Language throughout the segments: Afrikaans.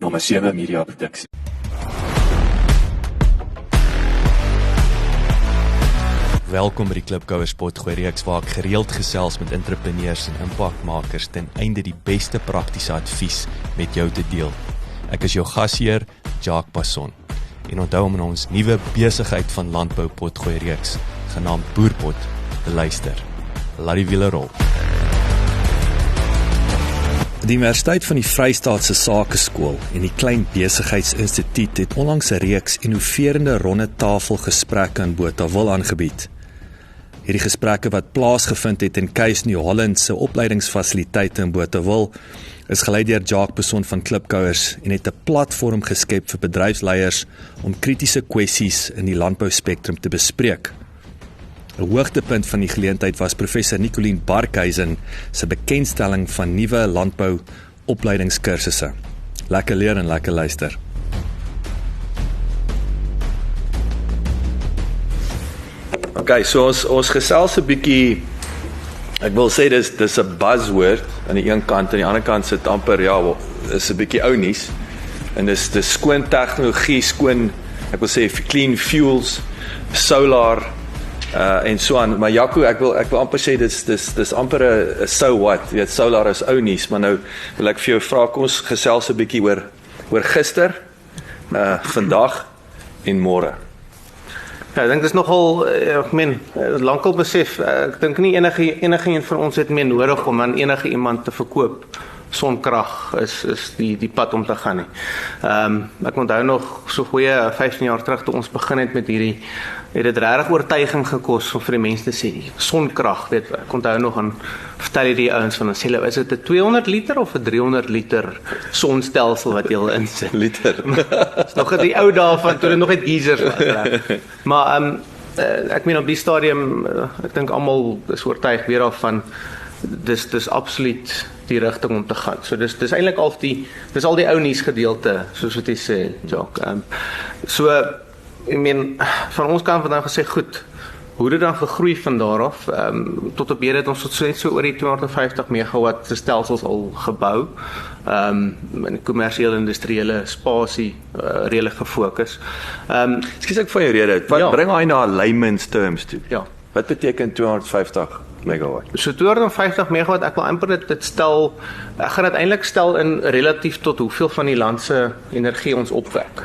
Nommer 7 Media Produksie. Welkom by die Klipkouers Potgooi reeks waar ek gereeld gesels met entrepreneurs en impakmakers ten einde die beste praktiese advies met jou te deel. Ek is jou gasheer, Jacques Passon. En onthou om na ons nuwe besigheid van landbou potgooi reeks, genaamd Boerpot, te luister. Laat die wiele rol. Die Universiteit van die Vrystaatse Sakeskool en die Klein Besigheidsinstituut het onlangs 'n reeks innoverende ronde tafelgesprekke in Botawil aangebied. Hierdie gesprekke wat plaasgevind het in Case New Holland se opleidingsfasiliteite in Botawil is gelei deur Jacques Passon van Klipkouers en het 'n platform geskep vir bedryfsleiers om kritiese kwessies in die landbouspektrum te bespreek. 'n Hoogtepunt van die geleentheid was professor Nicolien Barkhuizen se bekendstelling van nuwe landbou opleidingskursusse. Lekker leer en lekker luister. Okay, so ons gesels 'n bietjie, ek wil sê dis 'n buzzword aan die een kant, aan die ander kant sit amper is 'n bietjie ou nuus. En dis skoon tegnologie, skoon, ek wil sê clean fuels, solar en so aan. Maar Jaco, ek wil amper sê dis amper 'n so what. Jy weet, solar is ou nuus, maar nou wil ek vir jou vra, kom ons gesels 'n bietjie oor gister, vandag en môre. Ja, ek dink dis nogal, lankal besef, ek dink nie enige een van ons het meer nodig om aan enige iemand te verkoop. Sonkrag is die pad om te gaan nie. Ek onthou nog so goeie 15 jaar terug toe ons begin het met hierdie, het dit regtig oortuiging gekos om vir die mense te sê, sonkrag, weet ek onthou nog aan vertel jy die ouens van ons sê, is dit 'n 200 liter of 'n 300 liter sonstelsel wat jy wil insit? Liter. Dis nog die ou dae van toe dit nog net geysers was. Maar ek meen op die stadium, ek dink almal is oortuig weer af van dis absoluut die rigting om te gaan. So dis eintlik al die ou nuus gedeelte, soos wat jy sê, Jacques. So ek meen van ons kant vandag gesê goed, hoe dit dan gegroei van daar af, tot op hede het ons net so oor die 250 megawatt stelsels al gebou, in die kommersiële industriële spasie redelik gefokus. Ekskuus ek van jou rede, wat bring hy na layman's terms toe? Ja. Wat beteken 250 megawatt? So 250 megawatt, ek wil amper dit stel, ek gaan dit eintlik stel in relatief tot hoeveel van die land se energie ons opwek.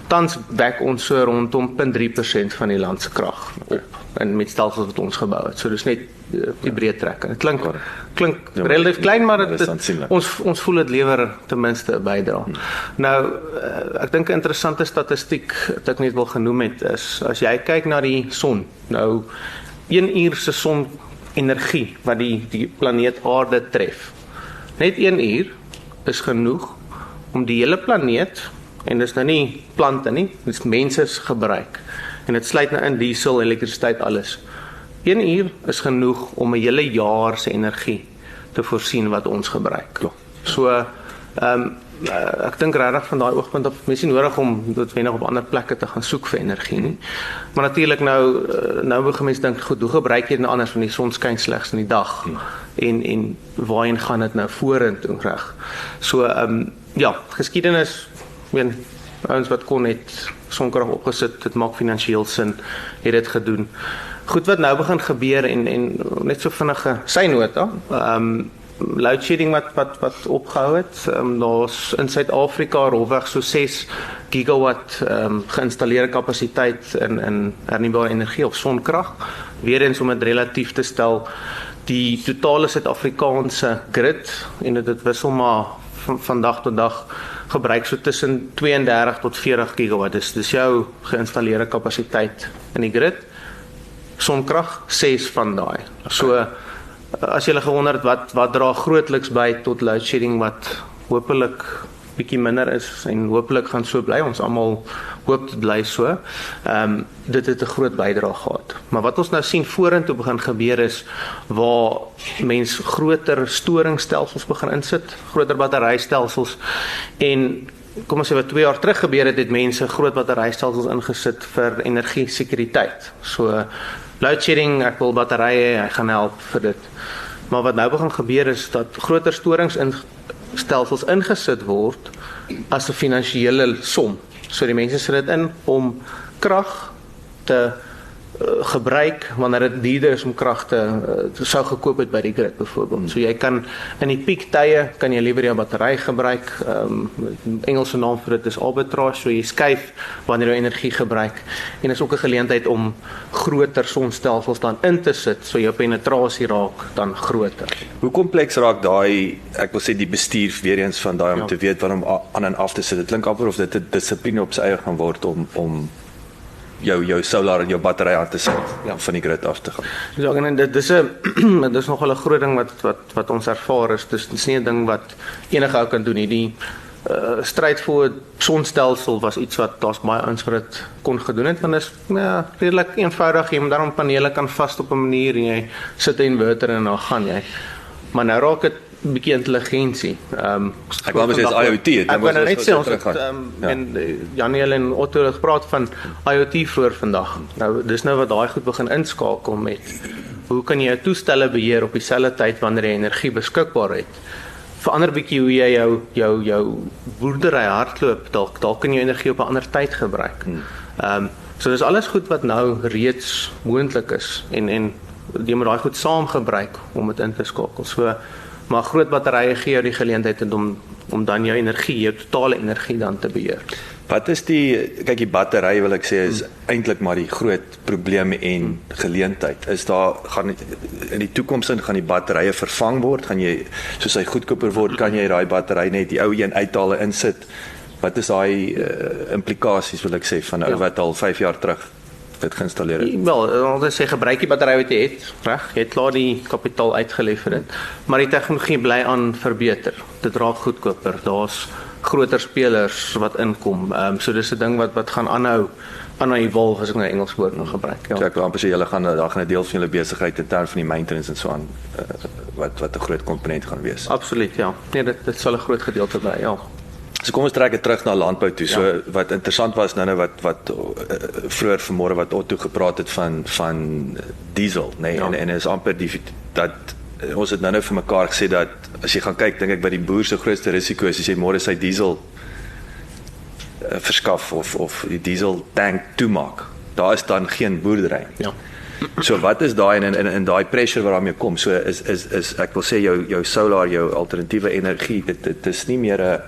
Tans wek ons so rondom 0.3% van die land se krag op, en met stelsels wat ons gebou het. So dis net die breë trek. Dit klink relatief klein, maar ons voel dit lewer ten minste 'n bydrae. Nou, ek dink 'n interessante statistiek wat ek net wil genoem het is, as jy kyk na die son, nou 1 uur se sonenergie wat die planeet Aarde tref. Net 1 uur is genoeg om die hele planeet, en dis nou nie plante nie, dis menses gebruik. En dit sluit nou in diesel, elektrisiteit, alles. 1 uur is genoeg om 'n hele jaar se energie te voorsien wat ons gebruik. So, ek dink regtig van daai oogpunt af, mens nie nodig om noodwendig op ander plekke te gaan soek vir energie nie. Maar natuurlik nou begin mense dink, goed, hoe gebruik jy dit nou anders, van die son skyn slegs in die dag, en waarheen gaan dit nou vorentoe reg? So, geskiedenis, ouens wat kon het sonkrag opgesit, dit maak finansiëel sin, het dit gedoen. Goed, wat nou begin gebeur, en net so vinnige synota, load shedding wat opgehou het, daar's in Suid-Afrika rolweg so 6 gigawatt geïnstalleerde kapasiteit in hernubare energie of sonkrag. Weer eens om dit relatief te stel, die totale Suid-Afrikaanse grid, en dit wissel maar van dag tot dag, gebruik so tussen 32 tot 40 gigawatt. Dis jou geïnstalleerde kapasiteit in die grid. Sonkrag 6 van daai. So as jy gewonder het wat dra grootliks by tot load shedding wat hopelik bietjie minder is en hopelik gaan so bly, ons almal hoop dit bly so. Dit het 'n groot bydrae gehad. Maar wat ons nou sien vorentoe begin gebeur is waar mens groter storingstelsels begin insit, groter batterystelsels, en kom ons sê wat 2 jaar terug gebeur het mense groot batterystelsels ingesit vir energiesekuriteit. So load shedding, ek wil batterye, hy gaan help vir dit. Maar wat nou begin gebeur is dat groter storingsstelsels ingesit word as 'n finansiële som. So die mense sit dit in om krag te gebruik wanneer dit duurder is om krag te sou gekoop het by die grid byvoorbeeld. So jy kan in die piektye kan jy liewer jou battery gebruik. Engelse naam vir dit is arbitrage. So jy skuif wanneer jy energie gebruik en is ook 'n geleentheid om groter sonstelsels dan in te sit so jou penetrasie raak dan groter. Hoe kompleks raak daai, ek wil sê die bestuur weer eens van daai om te weet waarom aan en af te sit. Dit klink amper of dit 'n dissipline op sy eie gaan word om jou solar en jou battery aan te sit van die grid af te gaan. Ja, en dit is nogal 'n groot ding wat ons ervaar is. Dis nie 'n ding wat enige ou kan doen nie. Die stryd vir sonstelsel was iets wat daar's baie ouens wat dit kon gedoen het, want dit is redelik eenvoudig. Jy moet daarom panele kan vas op 'n manier en jy sit 'n inverter en dan gaan jy. Maar nou raak dit 'n bietjie intelligensie. Ek wou sê IoT. Ek wou net sê ons en Janiel en Otto het gepraat van IoT vroeër vandag. Nou dis nou wat daai goed begin inskakel met hoe kan jy jou toestelle beheer op dieselfde tyd wanneer jy energie beskikbaar het. Verander bietjie hoe jy jou boerdery hardloop, dalk kan jy energie op 'n ander tyd gebruik. So dis alles goed wat nou reeds moontlik is en jy moet daai goed saam gebruik om dit in te skakel. So maar groot batterye gee jou die geleentheid om dan jou energie, jou totale energie dan te beheer. Wat is kyk die battery wil ek sê is eintlik maar die groot probleem en geleentheid. Is daar gaan in die toekoms gaan die batterye vervang word? Gaan jy soos hy goedkoper word, kan jy daai battery net die ou een uithaal en insit? Wat is daai implikasies wil ek sê van ou wat al 5 jaar terug dit geïnstalleer het? Wel, ons sê gebruik die battery wat jy het, reg? Jy het klaar die kapitaal uitgelewer dit. Maar die tegnologie bly aan verbeter. Dit raak goedkoper. Daar's groter spelers wat inkom. So dis 'n ding wat gaan aanhou evolve as ek nou Engels woord nog gebruik. Ja. So ek wil amper sê julle gaan 'n deel van julle besigheid in terme van die maintenance en so aan wat 'n groot komponent gaan wees. Absoluut, ja. Nee, dit sal 'n groot gedeelte bly, ja. So kom ons trek dit terug na landbou toe. So wat interessant was nou wat vroeër vanmôre wat Otto gepraat het van diesel, nê, en is amper dat ons het nou vir mekaar gesê dat as jy gaan kyk, dink ek by die boer se grootste risiko is as jy môre sy diesel verskaf of die diesel tank toemaak. Daar is dan geen boerdery. Ja. So wat is daai en daai pressure wat daarmee kom? So is ek wil sê jou solar, jou alternatiewe energie, dit is nie meer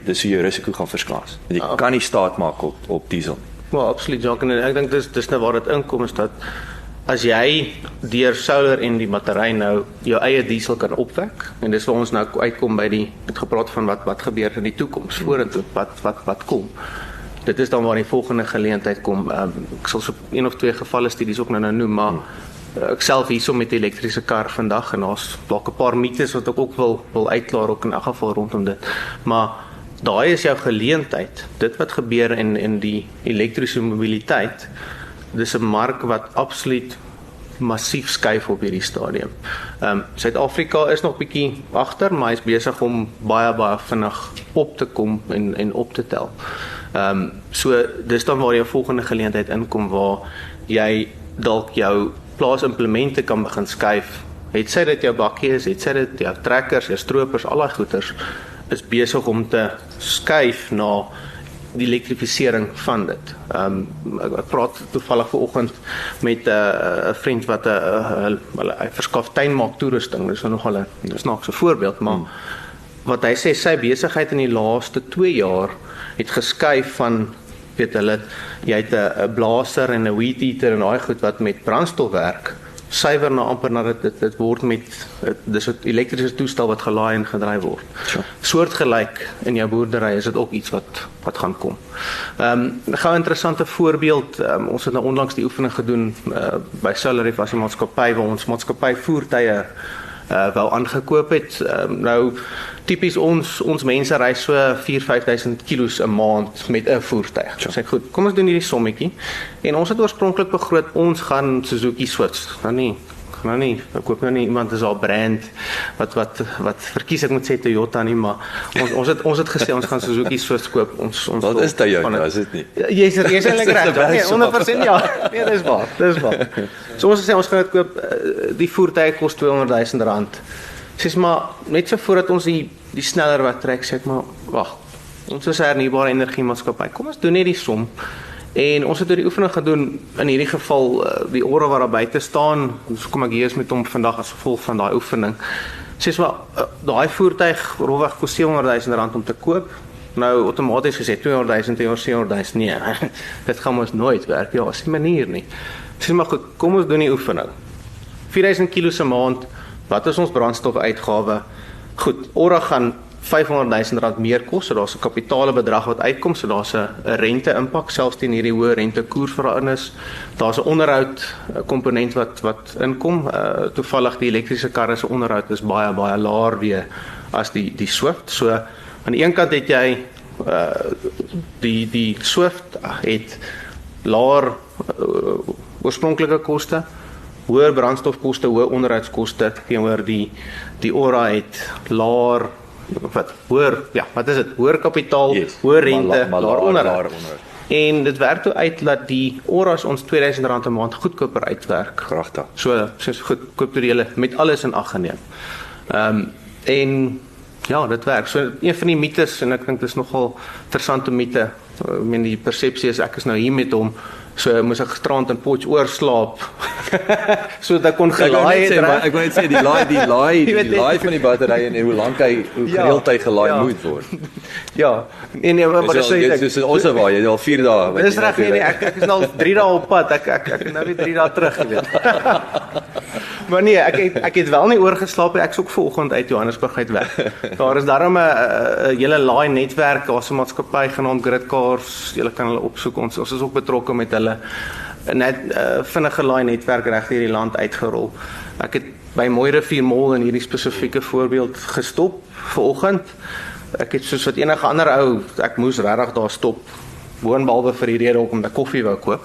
dis hoe jou risiko gaan verskaas. Jy kan nie staat maak op diesel. Wel, absoluut, Jacques, en ek dink dis nou waar dit inkom is dat as jy deur solar en die battery nou jou eie diesel kan opwek en dis waar ons nou uitkom by het gepraat van wat gebeur in die toekoms vorentoe, wat kom. Dit is dan waar die volgende geleentheid kom. Ek sal so 1 of 2 gevalle studies ook nou noem, maar ek self hierso met die elektriese kar vandag en daar's dalk 'n paar mites wat ek ook wil uitklaar ook in elk geval rondom dit. Maar daai is jou geleentheid. Dit wat gebeur in die elektriese mobiliteit. Dis 'n mark wat absoluut massief skuif op hierdie stadium. Suid-Afrika is nog bietjie agter, maar hy's besig om baie vinnig op te kom en op te tel. So dis dan waar jou volgende geleentheid inkom waar jy dalk jou plaasimplemente kan begin skuif. Het sy dit jou bakkie is, het sy dit jou trekkers, jou stroopers, al daai goeders is besig om te skuif na die elektrifisering van dit. Ek praat toevallig vanoggend met 'n vriend wat hy verskaf tuinmaak toerusting. Dis nogal 'n snaakse voorbeeld, maar wat hy sê sy besigheid in die laaste 2 jaar het geskuif van jy het 'n blaser en 'n weed eater en daai goed wat met brandstof werk, suiwer na amper na dit word met dis 'n elektriese toestel wat gelaai en gedryf word. Sure. Soortgelyk in jou boerdery is dit ook iets wat gaan kom. 'n Gou interessante voorbeeld, ons het nou onlangs die oefening gedoen by Solarif as 'n maatskappy waar ons maatskappy voertuie wou aangekoop het. Nou tipies ons mense ry so 4-5 000 kilos 'n maand met 'n voertuig. Sure. Sê goed, kom ons doen hierdie sommetjie. En ons het oorspronklik begroot ons gaan Suzuki switch. Nou nie, ek koop nou nie iemand is al brand wat verkies ek moet sê Toyota nie, maar ons het gesê ons gaan Suzuki switch koop. Wat is Toyota, is dit nie? Jy's eintlik reg. Nee, 100% ja. Nee, dis waar. So ons sê ons gaan dit koop, die voertuig kos R200,000. Sê maar net so voordat ons die sneller wat trek, sê ek maar wag. Ons is 'n hernubare energiemaatskappy. Kom ons doen net die som. En ons het die oefening gedoen, in hierdie geval die ore wat daar buite staan, so kom ek hier is met hom vandag as gevolg van daai oefening. Sê maar, daai voertuig rofweg kos R700,000 om te koop. Nou outomaties gesê 200,000 teenoor 700,000, nee, dit gaan ons nooit werk, ja, is die manier nie. Sê maar goed, kom ons doen die oefening. 4,000 kilos 'n maand, wat is ons brandstofuitgawe? Goed, Ora gaan R500,000 meer kos, so daar's 'n kapitale bedrag wat uitkom, so daar's 'n rente-impak, selfs teen hierdie hoë rentekoers verandering is. Daar's 'n onderhoud komponent wat inkom. Toevallig die elektriese karre se onderhoud is baie laer weer as die Swift. So aan die een kant het jy die Swift het laer oorspronklike koste, hoër brandstofkoste, hoë onderhoudskoste, teenoor die Ora het laer wat is dit? Hoër kapitaal, hoër rente, laer onderhoud. En dit werk toe uit dat die Ora's ons R2,000 'n maand goedkoper uitwerk. Kragtig. So goedkoop toe julle met alles in ag geneem. En ja, dit werk. So een van die mites, en ek dink dis nogal interessante mite. Ek meen die persepsie is ek is nou hier met hom, so moes ek gisterand in Potch oorslaap. So dat ek kon gelaai het. Ek wou net sê die laai van die batterye en hoe lank hoe gereeld hy gelaai moet word. Ja. Nee, maar dis dis ons waar jy al 4 dae. Dis reg nee, ek is nou 3 dae op pad. Ek is nou weer 3 dae terug, jy weet. Maar nee, ek het wel nie oorgeslaap nie. Ek is ook vanoggend uit Johannesburg uit weg. Daar is daarom 'n hele laai netwerk, daar's 'n maatskappy genaamd Gridcars. Julle kan hulle opsoek. Ons is ook betrokke met hulle net vinnige laai netwerk reg deur die land uitgerol. Ek het by Mooirivier Mall in hierdie spesifieke voorbeeld gestop vanoggend. Ek het soos wat enige ander ou, ek moes regtig daar stop. Woonbehalwe vir die rede om 'n koffie wou koop.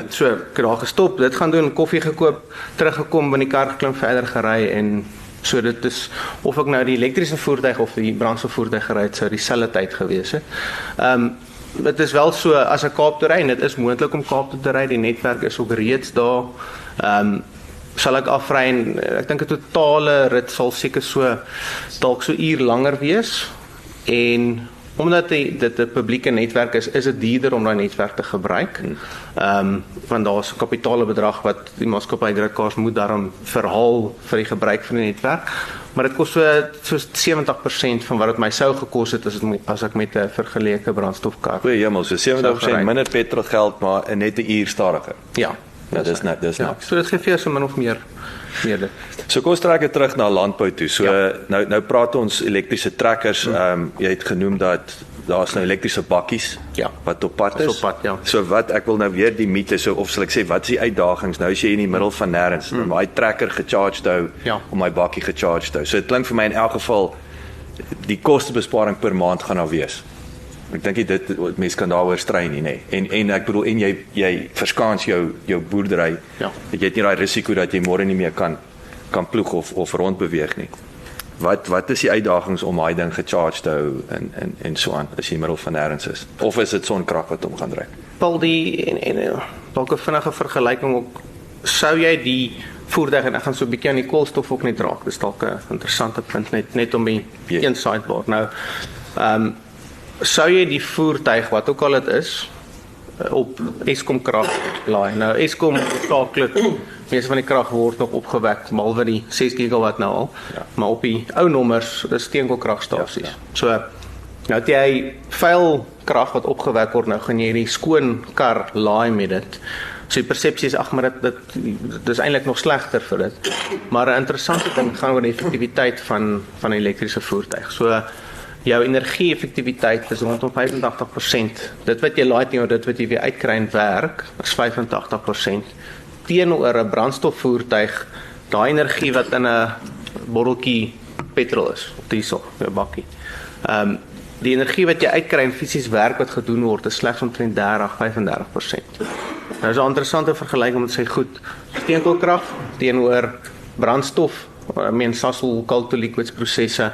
So ek het daar gestop, dit gaan doen, koffie gekoop, teruggekom, in die kar geklim, verder gery en so dit is of ek nou die elektriese voertuig of die brandstofvoertuig gery het, sou dieselfde tyd gewees het. Dit is wel so as ek Kaap toe ry, dit is moontlik om Kaap toe te ry, die netwerk is ook reeds daar. Sal ek afry en ek dink 'n totale rit sal seker so dalk so uur langer wees en omdat dit 'n publieke netwerk is dit duurder om daai netwerk te gebruik. Want daar's 'n kapitale bedrag wat die maatskappy Gridcars moet daarom verhaal vir die gebruik van die netwerk. Maar dit kos so 70% van wat dit my sou gekos het as ek met 'n vergeleke brandstofkar. Goeie hemel, so 70% minder petrolgeld, maar net 'n uur stadiger. Ja. Dis niks. So dit gee vir jou so min of meer dit. So kom ons trek dit terug na landbou toe. So nou praat ons elektriese trekkers. Jy het genoem dat daar's nou elektriese bakkies wat op pad is. So wat ek wil nou weer die mite so of sal ek sê wat is die uitdagings? Nou as jy in die middel van nêrens om my trekker gecharged hou om my bakkie gecharged hou. So dit klink vir my in elk geval die kostebesparing per maand gaan daar wees. Ek dink dit mense kan daaroor strei nie, nê. En ek bedoel en jy verskaans jou boerdery. Jy het nie daai risiko dat jy môre nie meer kan ploeg of rondbeweeg nie. Wat is die uitdagings om daai ding gecharged te hou en so aan as jy middel van nêrens is? Of is dit sonkrag wat hom gaan dryf? Paul, dalk 'n vinnige vergelyking ook, sou jy die voertuig en ek gaan so 'n bietjie aan die koolstof ook net raak. Dis dalk 'n interessante punt net om die een sidebar. Nou, sou jy die voertuig wat ook al dit is op Eskom krag laai. Nou Eskom skakel meeste van die krag word nog opgewek behalwe die 6 gigawatt nou al, maar op die ou nommers is steenkoolkragstasies. So nou het jy vuil krag wat opgewek word, nou gaan jy die skoon kar laai met dit. So die persepsie is maar dit is eintlik nog slegter vir dit. Maar 'n interessante ding gaan oor die effektiwiteit van 'n elektriese voertuig. So jou energie-effektiwiteit is rondom 85%. Dit wat jy laai teenoor dit wat jy weer uitkry en werk, is 85%. Teenoor 'n brandstofvoertuig, daai energie wat in 'n botteltjie petrol is, of diesel, 'n bakkie. Die energie wat jy uitkry en fisies werk wat gedoen word, is slegs omtrent 35%. Nou is 'n interessante vergelyking om te sê, goed, steenkoolkrag teenoor brandstof, Sasol coal to liquids prosesse,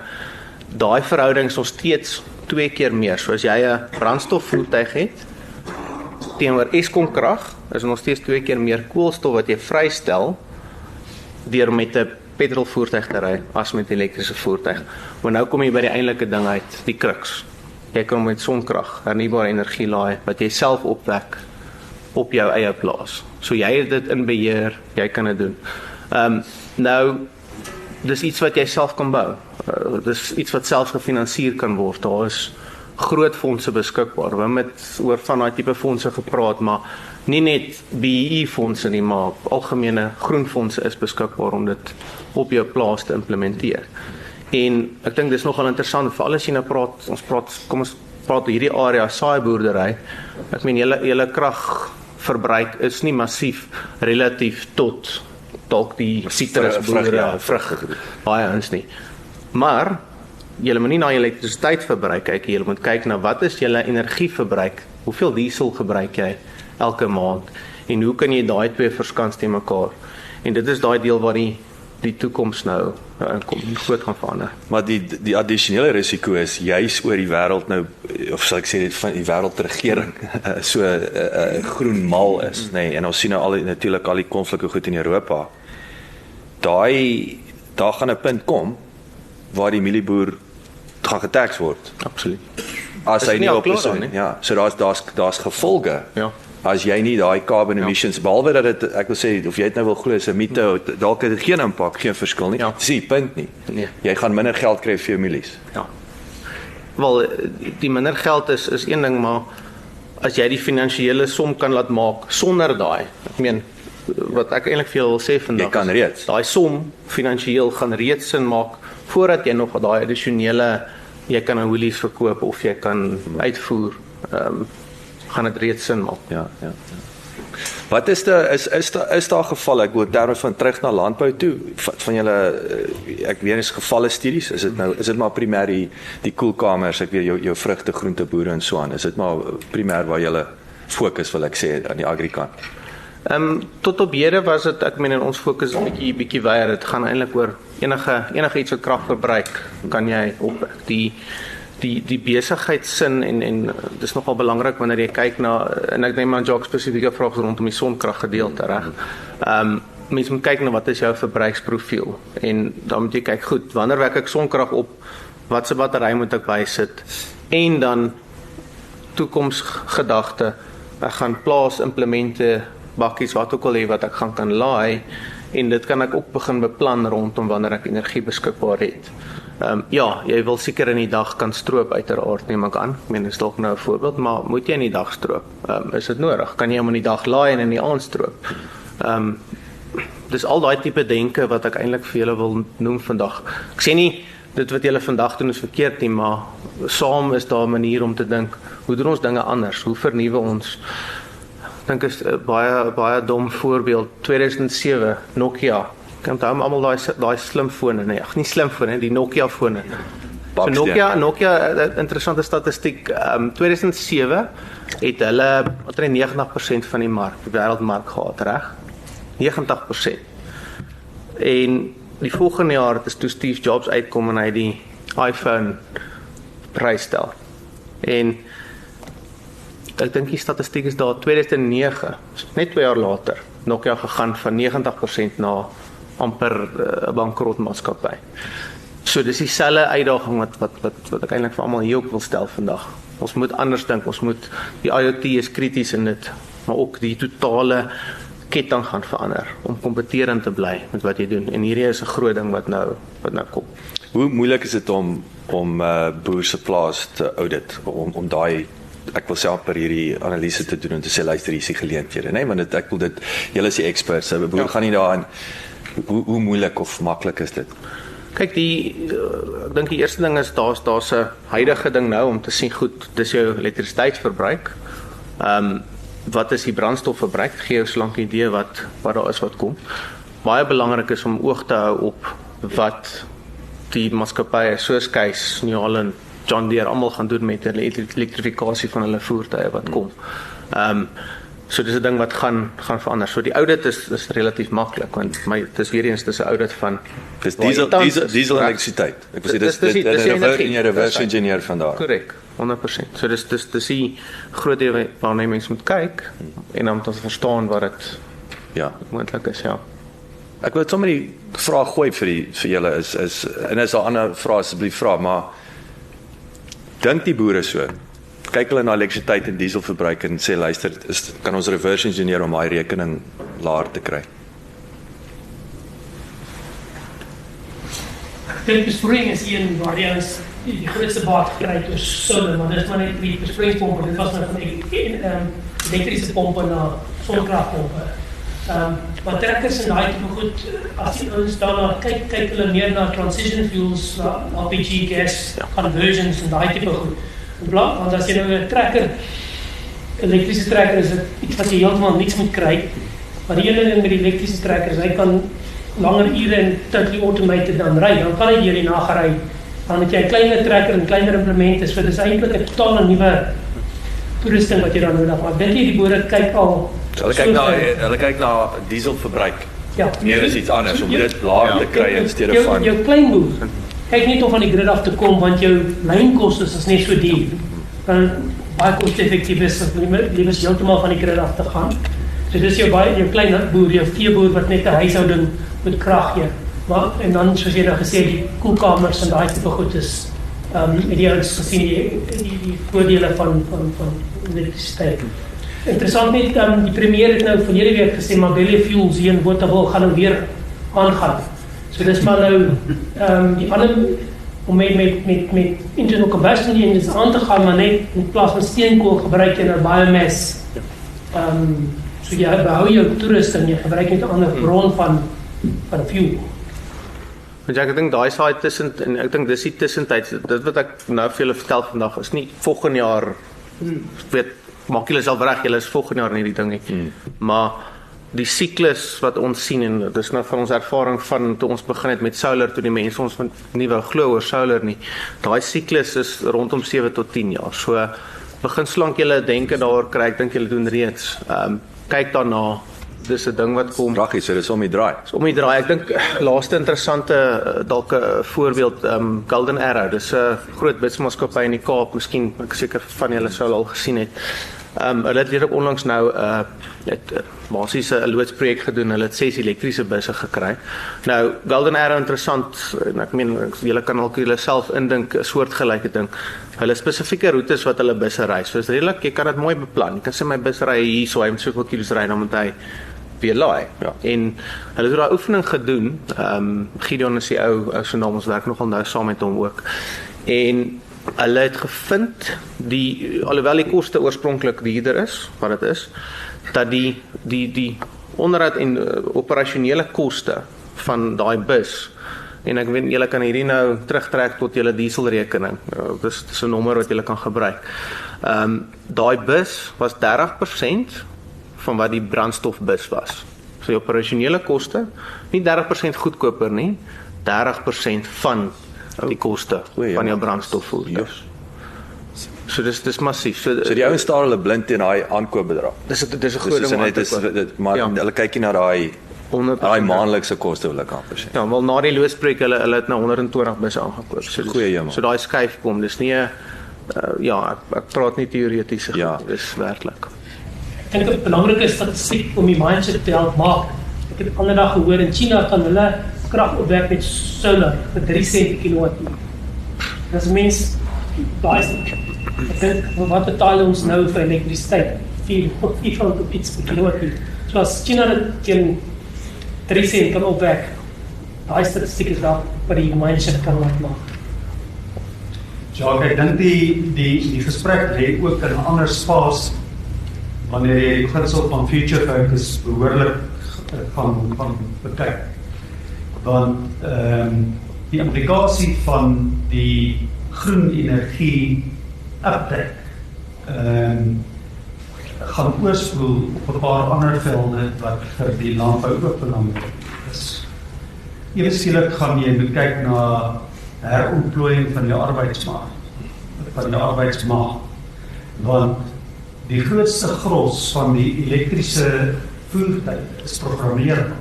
daai verhouding is nog steeds 2 keer meer. So as jy 'n brandstofvoertuig het teenoor Eskom krag, is nog steeds 2 keer meer koolstof wat jy vrystel deur met 'n petrolvoertuig te ry as met 'n elektriese voertuig. Maar nou kom jy by die eintlike ding uit, die crux. jy kan hom met sonkrag, hernubare energie laai wat jy self opwek op jou eie plaas. So jy het dit in beheer, jy kan dit doen. Nou dis iets wat jy self kan bou. Dis iets wat self gefinansier kan word. Daar is groot fondse beskikbaar. We het met oor van daai tipe fondse gepraat, maar nie net BEE-fondse nie, maar algemene groenfondse is beskikbaar om dit op jou plaas te implementeer. En ek dink dis nogal interessant, veral as jy nou kom ons praat hierdie area saaiboerdery. Ek meen julle kragverbruik is nie massief relatief tot dalk die sitrusboerdery, vrug, baie ons nie. Maar julle moet nie na julle elektrisiteitsverbruik kyk, julle moet kyk na wat is julle energieverbruik, hoeveel diesel gebruik jy elke maand en hoe kan jy daai twee verskans teen mekaar? En dit is daai deel waar die toekoms nou kom groot gaan verander. Maar die addisionele risiko is juis oor die wêreld nou, of sal ek sê dit van die wêreldregering so groen mal is, nee, en ons sien nou natuurlik al die konflikte goed in Europa. Daar gaan 'n punt kom waar die mielieboer gaan getax word. Absoluut. As hy nie op is nie. Ja, so daar's gevolge. Ja. As jy nie daai carbon emissions, behalwe dat dit, ek wil sê, of jy dit nou wil glo, is 'n mite, dalk het dit geen impak, geen verskil nie. Dis die punt nie. Nee. Jy gaan minder geld kry vir jou mielies. Ja. Wel, die minder geld is een ding, maar as jy die finansiële som kan laat maak sonder daai, ek meen, wat ek eintlik vir jou wil sê vandag, jy kan reeds. Daai som finansiëel gaan reeds sin maak voordat jy nog daai addisionele, jy kan 'n hoelies verkoop of jy kan uitvoer, gaan dit reeds sin maak. Ja. Wat is daar gevalle, ek wil terwyl van terug na landbou toe, van julle, ek weet is gevalle studies, is dit maar primêr die koelkamers, ek weet jou vrugte, groente boere en so aan, is dit maar primêr waar julle fokus, wil ek sê, aan die agrikant? Tot op hede was dit, ek meen, ons fokus 'n bietjie wyer, dit gaan eintlik oor enige iets wat kragverbruik kan jy op die besigheidsin en dis nogal belangrik wanneer jy kyk na, en ek neem maar Jacques spesifieke vrae rondom die sonkrag gedeelte, reg. Mens moet kyk na wat is jou verbruiksprofiel en dan moet jy kyk, goed, wanneer wek ek sonkrag op, wat se battery moet ek bysit en dan toekomsgedagte, ek gaan plaas implemente, bakkies, wat ook al hê wat ek kan laai en dit kan ek ook begin beplan rondom wanneer ek energie beskikbaar het. Ja, jy wil seker in die dag kan stroop uiteraard, neem ek aan. Ek meen, dis dalk nou 'n voorbeeld, maar moet jy in die dag stroop? Is dit nodig? Kan jy hom in die dag laai en in die aand stroop? Dis al daai tipe denke wat ek eintlik vir julle wil noem vandag. Ek sê nie dit wat julle vandag doen is verkeerd nie, maar saam is daar 'n manier om te dink, hoe doen ons dinge anders? Hoe vernuwe ons? Ek dink is 'n baie dom voorbeeld. 2007 Nokia. Ek onthou almal daai slimfone, nee, ag nie slimfone, die Nokia fone. So Nokia, interessante statistiek, 2007 het hulle 90% van die wêreldmark gehad, reg? 90%. En die volgende jaar het toe Steve Jobs uitkom en hy die iPhone prystel. En ek dink die statistiek is daar 2009, net 2 jaar later, Nokia gegaan van 90% na amper bankrotmaatskappy. So dis dieselfde uitdaging wat ek eintlik vir almal hier ook wil stel vandag. Ons moet anders dink, die IoT is krities in dit, maar ook die totale ketting gaan verander om kompeterend te bly met wat jy doen. En hierdie is 'n groot ding wat nou kom. Hoe moeilik is dit om boer se plaas te audit, om daai, ek wil sê amper hierdie analise te doen en te sê luister hier is die geleenthede, nee, want ek wil dit, julle is die experts, boer gaan nie daarin. Hoe moeilik of maklik is dit? Kyk, ek dink die eerste ding is daar's 'n huidige ding nou om te sien, goed, dis jou elektrisiteitsverbruik. Wat is die brandstofverbruik? Gee jou slank idee wat daar is wat kom. Baie belangrik is om oog te hou op wat die maatskappye soos Keis, New Holland, John Deere almal gaan doen met hulle elektrifikasie van hulle voertuie wat kom. So dis 'n ding wat gaan verander. So die audit is relatief maklik, want dis weer eens dis 'n audit van dis diesel elektrisiteit. Ek wil sê dis reverse engineer van daar. Korrek, 100%. So dis die groot ding waarna mense moet kyk en dan moet ons verstaan wat dit moontlik is, ja. Ek wil sommer die vraag gooi vir julle is en as daar ander vrae asseblief vra, maar dink die boere so. Kyk hulle na elektrisiteit en dieselverbruik en sê luister, kan ons reverse engineer om daai rekening laer te kry. Dit besproeiing is een waar jy die grootste baat gekry het oor sonne, maar dit is maar net die besproeiingspompe, dit was nou van elektrische pompe na sonkrachtpompe. Maar trekkers en daai tipe goed, as jy ons daarna kyk hulle meer na transition fuels, na LPG, gas, conversions en daai tipe goed. Want as jy nou 'n trekker, elektrische trekker is iets wat jy heeltemal niks moet kry, maar die ene ding met die elektrische trekkers, hy kan langer ure en totally automated dan ry, dan kan hy deur die nag ry, dan het jy 'n kleiner trekker en kleiner implemente, so dit is eintlik 'n totale nuwe toerusting wat jy dan nodig, maar dink jy die boere kyk al Hulle kyk na dieselverbruik. Ja, Meer is iets anders om dit laer te kry in steede van jou klein boer kyk net om van die grid af te kom, want jou lynkoste is net so duur. Dan baie koste-effektief is om liewers heeltemal van die grid af te gaan. So dis jou klein boer, jou veeboer wat net 'n huishouding met krag gee. Maar en dan soos jy nou gesê die koelkamers en daai tipe goed is het jy ons gesien die voordele van elektrisiteit. Interessant net, die premier het nou verlede week gesê, Mabele Fuels hier in Botawil gaan nou weer aangaan. So dis maar nou, die ander, om met internal combustion engines aan te gaan, maar net in plaas van steenkool gebruik jy nou biomass. So jy behou jou toerusting, jy gebruik net 'n ander bron van fuel. Want ek dink daai saai tussen, en ek dink dis die tussentyd, dit wat ek nou vir julle vertel vandag, is nie volgende jaar, weet, maak julle self reg, julle is volgende jaar in hierdie ding nie. Maar die siklus wat ons sien, en dit is nou van ons ervaring van toe ons begin het met solar, toe die mense ons nie wou glo oor solar nie, daai siklus is rondom 7 tot 10 jaar. So begin solank julle denke daaroor kry, ek dink julle doen reeds. Kyk daarna, dis 'n ding wat kom. Raggie, so dis om die draai. Om die draai, ek dink laaste interessante dalk 'n voorbeeld, Golden Arrow, dis 'n groot busmaatskappy in die Kaap, miskien ek seker van julle sou al gesien het. Hulle het weer onlangs nou basies 'n loodsprojek gedoen. Hulle het 6 elektriese busse gekry. Nou Golden Arrow interessant, en ek meen julle kan ook julle self indink 'n soortgelyke ding. Hulle spesifieke roetes wat hulle busse ry. So is redelik, jy kan dit mooi beplan. Jy kan sê my bus ry hier, so hy moet soveel kilos ry, dan moet hy weer laai. Ja. En hulle het daai oefening gedoen. Gideon is die ou se naam, ons werk nogal nou saam met hom ook. En hulle het gevind alhoewel die koste oorspronklik duurder is, wat dit is, dat die onderhoud en operasionele koste van daai bus, en ek weet julle kan hierdie nou terugtrek tot julle dieselrekening. Dis 'n nommer wat julle kan gebruik. Daai bus was 30% van wat die brandstofbus was. So die operasionele koste, nie 30% goedkoper nie, 30% van die koste van jou brandstofvoertuig. So dis massief. So die ouens staar hulle blind teen daai aankoopbedrag. Dis 'n groot ding. Maar hulle kyk nie na daai maandelikse koste wil ek amper sê. Ja, wel na die loodspreek hulle het nou 120 busse aangekoop. So daai skuif kom. Dis nie ek praat nie teoreties. Ja, dis werklik. Ek dink 'n belangrike statistiek om die mindset te help maak. Ek het ander dag gehoor in China kan hulle krag opwek met solar vir 3 sent per kilowattuur. Dis mens baie. Ek dink wat betaal ons nou vir elektrisiteit? 4 op iets per kilowattuur. So as China dit teen 3 sent kan opwek, daai statistiek is daar wat die mindset kan laat maak. Ja, ek dink die gesprek lê ook in 'n ander spasie wanneer jy die beginsel van future focus behoorlik van bekyk. Want die implikasie van die groen energie uptake gaan oorspoel op 'n paar ander velde wat vir die landbou ook belangrik is. Eers skielik gaan jy kyk na herontplooiing van die arbeidsmark, want die grootste gros van die elektriese voertuie is programmeerbaar.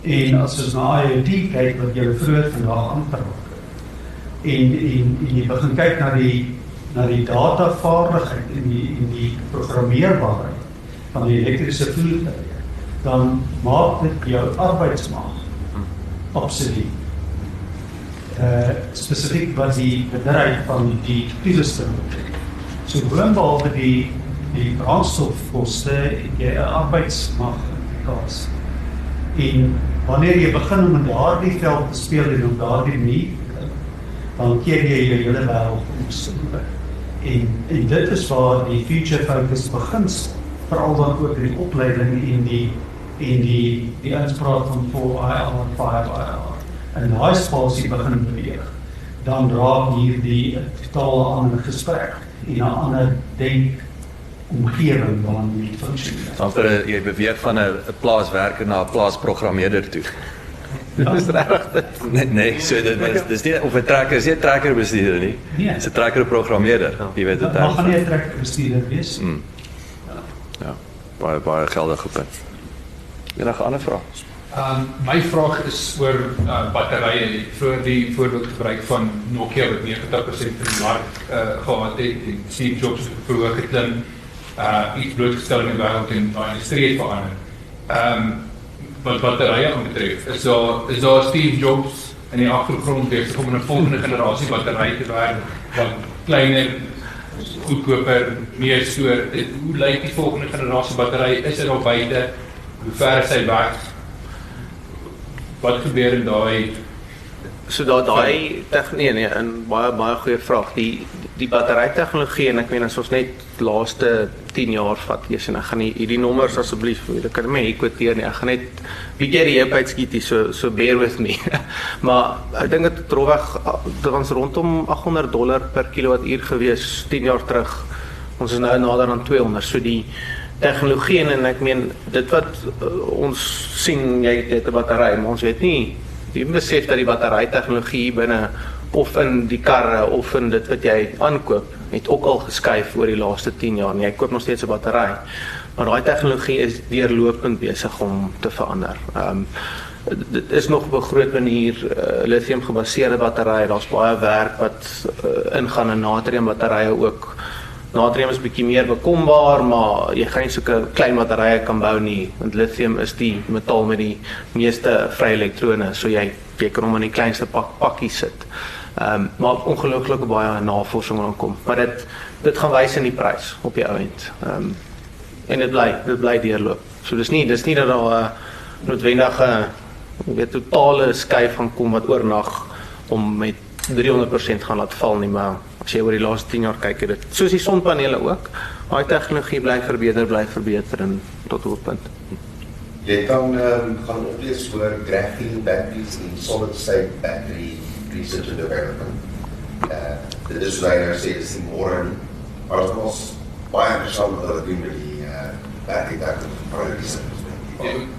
En as ons na IoT kyk wat jy vroeër vandag aangeraak het, en jy begin kyk na die datavaardigheid en die programmeerbaarheid van die elektriese voertuie, dan maak dit jou arbeidsmark obsolet. spesifiek wat die bedryf van die toerusting betref. So behalwe die brandstofkoste het jy 'n arbeidsmag. En wanneer jy begin om in daardie veld te speel en op daardie manier, dan keer jy jou hele wêreld om. En dit is waar die future focus begin, veral dan ook die opleiding en die uitspraak van 4IR en 5IR. En daai spasie begin beweeg. Dan raak hier die totale ander gesprek en 'n ander omgewing waarin die funksioneer. Amper jy beweeg van 'n plaaswerker na 'n plaasprogrammeerder toe. Ja. Dis reg. Nee, so dis nie of 'n trekker is nie 'n trekkerbestuurder nie. Nee. Dis 'n trekkerprogrammeerder. Jy weet dit. Mag nie 'n trekkerbestuurder wees. Ja, baie geldige punt. Enige ander vrae? My vraag is oor batterye. Vroeger die voorbeeld gebruik van Nokia wat 90% van die mark gehad het. Steve Jobs het vroeger geklim, iets blootgestel in die wêreld en die industrie het verander. Wat batterye aanbetref, is daar Steve Jobs in die agtergrond besig om 'n volgende generasie batterye te werk wat kleiner, goedkoper, meer stoor. Hoe lyk die volgende generasie batterye? Is dit al buite? Hoe ver is hy weg? Wat gebeur in daai? So daai nee, 'n baie goeie vraag. Die batterytegnologie, en ek meen as ons net laaste 10 jaar vat, en ek gaan nie hierdie nommers asseblief, ek kan nie kwoteer nie. Ek gaan net bietjie die heup uitskiet hier, so bear with me. Maar ek dink dit was rondom $800 per kilowattuur gewees 10 jaar terug. Ons is nou nader aan 200. So die tegnologie en ek meen dit wat ons sien, jy het 'n battery, maar ons weet nie, jy besef dat die batterytegnologie binne of in die karre of in dit wat jy aankoop, het ook al geskuif oor die laaste 10 jaar. Jy koop nog steeds 'n battery, maar daai tegnologie is deurlopend besig om te verander. Dit is nog op 'n groot manier lithium gebaseerde batterye. Daar's baie werk wat ingaan in natrium batterye ook. Natrium is bietjie meer bekombaar, maar jy gaan nie sulke klein batterye kan bou nie, want lithium is die metaal met die meeste vrye elektrone, so jy kan hom in die kleinste pakkie sit. Maar ongelooflike baie navorsing aankom, maar dit gaan wys in die prys op die ou end. En dit bly deurloop. So dis nie dat daar noodwendige totale skuif gaan kom wat oornag om met 300% gaan laat val nie, maar as jy oor die laaste 10 jaar kyk, het dit soos die sonpanele ook, daai tegnologie bly verbeter en tot op 'n punt. Jy kan gaan oplees oor graphene batteries en solid state battery research and development. Dit is wat jy sê, dis nie môre nie, maar dit was baie interessant wat hulle doen met die battery technology.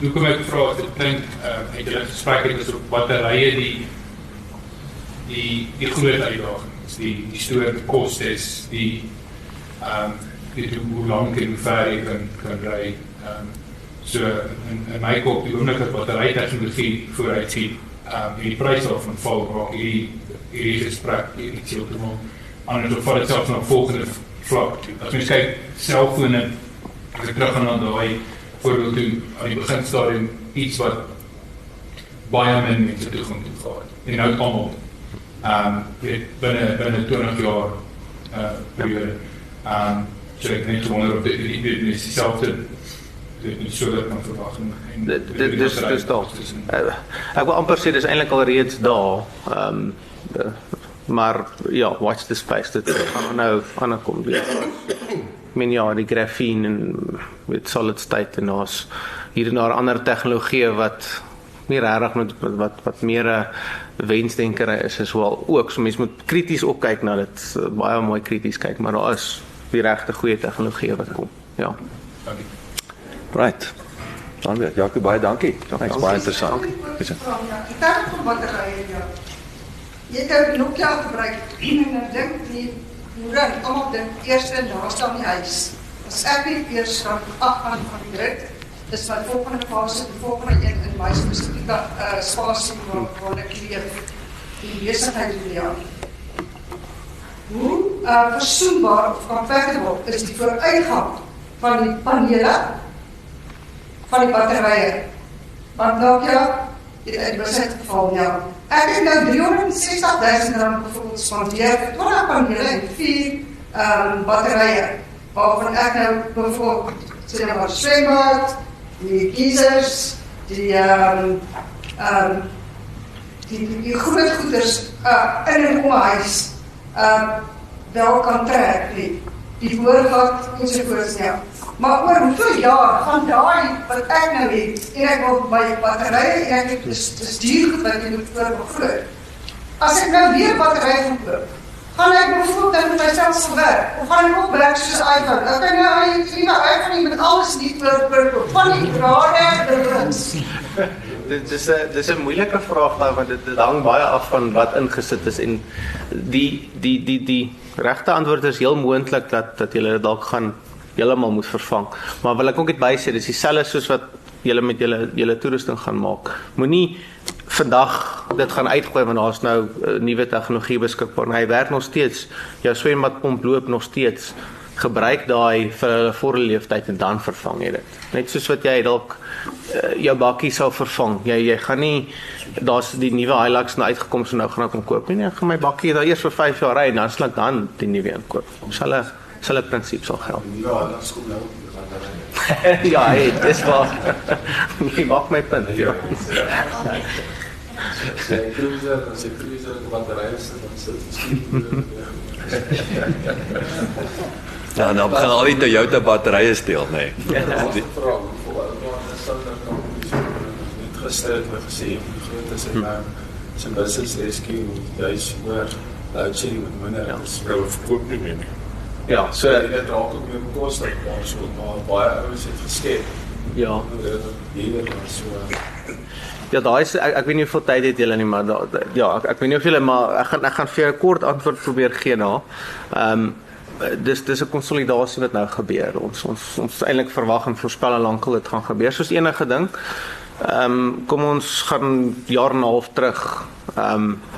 Hoe kom ek vra, ek dink het julle gesprek het oor batterye die groot uitdaging is, die stoorkostes, hoe lank en hoe ver jy kan ry. So in my kop, die oomblik dat batterytegnologie vooruit sien, en die pryse daarvan val, raak hierdie gesprek iets heeltemal anders, of vat dit selfs na volgende vlak toe. As mens kyk, selfone, as ek terug gaan na daai voorbeeld toe, aan die beginstadium, iets wat baie min mense toegang toe gehad, en nou almal, binne 20 jaar periode. So ek net wonder of dit is dieselfde, dit nie so dat kan verwag. Dis daar. Ek wil amper sê, dis eintlik al reeds daar, maar ja, watch this space, dit gaan nou aankom weer. Ek meen ja, die graphene en solid state en daar's hier en daar ander tegnologieë wat nie regtig wat meer 'n wensdenkery is wel ook, so mense moet krities opkyk na dit, baie mooi krities kyk, maar daar is die regte goeie tegnologie wat kom. Ja. Right. Dan weer, Jaco, baie dankie. Dit is baie interessant. In terme van batterye, ja. Jy het Nokia gebruik en ek dink die boere almal dink eers en laaste aan die huis. As ek nie eers van afgaan van die grid, dis wat volgende fase, die volgende een in my spesifieke spasie waar ek leef, die besigheid doen, ja. Hoe versoenbaar of compatible is die vooruitgang van die panele, van die batterye? Want Nokia het uit die besit geval, ja. Ek het nou R360.000 bijvoorbeeld spandeer vir 20 panele en 4 batterye, waarvan ek nou bijvoorbeeld, sê nou maar swembad, die kiezers, die groot goeders in en om 'n huis wel kan trek, die boorgat ensovoorts, ja. Maar oor hoeveel jaar van daai wat ek nou het, en ek wil my batterye, en ek het dis duur goed wat ek moet voorbegroot. As ek nou weer batterye gaan koop, gaan ek bijvoorbeeld dan met myself werk, of gaan ek ook werk soos iPhone. Dan kan nou iPhone met alles nie voorbegroot, van die grade, de wins. Dis 'n moeilike vraag daar, want dit hang baie af van wat ingesit is en die regte antwoord is heel moontlik dat julle dit dalk gaan heeltemal moet vervang. Maar wil ek ook net bysê, dis dieselfde soos wat julle met julle toerusting gaan maak. Moenie vandag dit gaan uitgooi want daar's nou nuwe tegnologie beskikbaar. En hy werk nog steeds. Jou swembadpomp loop nog steeds. Gebruik daai vir hulle volle leeftyd en dan vervang jy dit. Net soos wat jy dalk jou bakkie sal vervang. Jy gaan nie, daar's die nuwe Hilux nou uitgekom, so nou gaan ek hom koop nie. Ek gaan my bakkie daar eers vir 5 jaar ry en dan sal ek dan die nuwe een koop. Sal 'n prinsip sal geld. Ja, dan skop nou. Ja, hey, dis waar. Jy maak my punt. Ja. As jy cruiser batterye is, dan sit Ja, dan begin al die Toyota batterye steel, nee. Gister het my gesê, hoe groot is dit nou, sy business rescue, juist oor loadshedding met minder, ons verkoop nie meer nie. Ja, so dit raak ook meer bekostig, maar baie ouens het geskep. Ja. Hier so. Ja, daai is ek weet nie hoeveel tyd het julle nie, maar ja, ek weet nie of julle, maar ek gaan vir 'n kort antwoord probeer gee na. Dis 'n konsolidasie wat nou gebeur. Ons eintlik verwag en voorspel al lankal dit gaan gebeur soos enige ding. Kom ons gaan jaar en 'n half terug.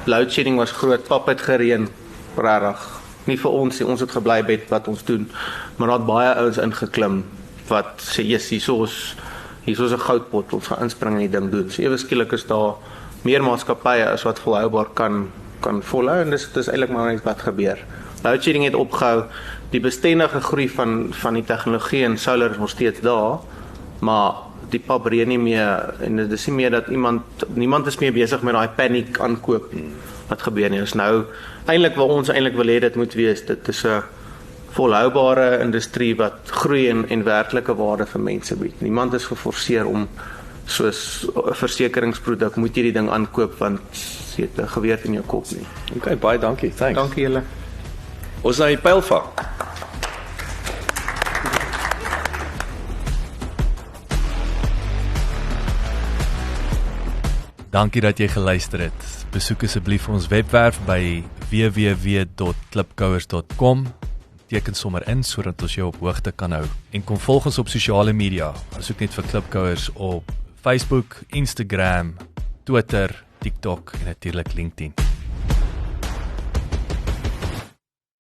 Load shedding was groot, pap het gereën, regtig. Nie vir ons nie, ons het gebly by wat ons doen, maar daar het baie ouens ingeklim wat sê, yes, hier's 'n goudpot, ons gaan inspring en die ding doen. So ewe skielik is daar meer maatskappye as wat volhoubaar kan volhou en dis eintlik maar net wat gebeur. Load shedding het opgehou, die bestendige groei van die tegnologie en solar is nog steeds daar, maar die pap reën nie meer en dit is nie meer dat niemand is meer besig met daai paniek aankoop wat gebeur nie. Is nou eintlik wat ons eintlik wil hê dit moet wees. Dit is 'n volhoubare industrie wat groei en werklike waarde vir mense bied. Niemand is geforseer om soos 'n versekeringsproduk moet jy die ding aankoop want jy het 'n geweer in jou kop nie. Okay, baie dankie. Thanks. Dankie julle. Ons na die pylvang. Dankie dat jy geluister het. Besoek asseblief ons webwerf by www.klipkouers.com. Teken sommer in sodat ons jou op hoogte kan hou. En kom volg ons op sosiale media. Soek net vir Klipkouers op Facebook, Instagram, Twitter, TikTok en natuurlik LinkedIn.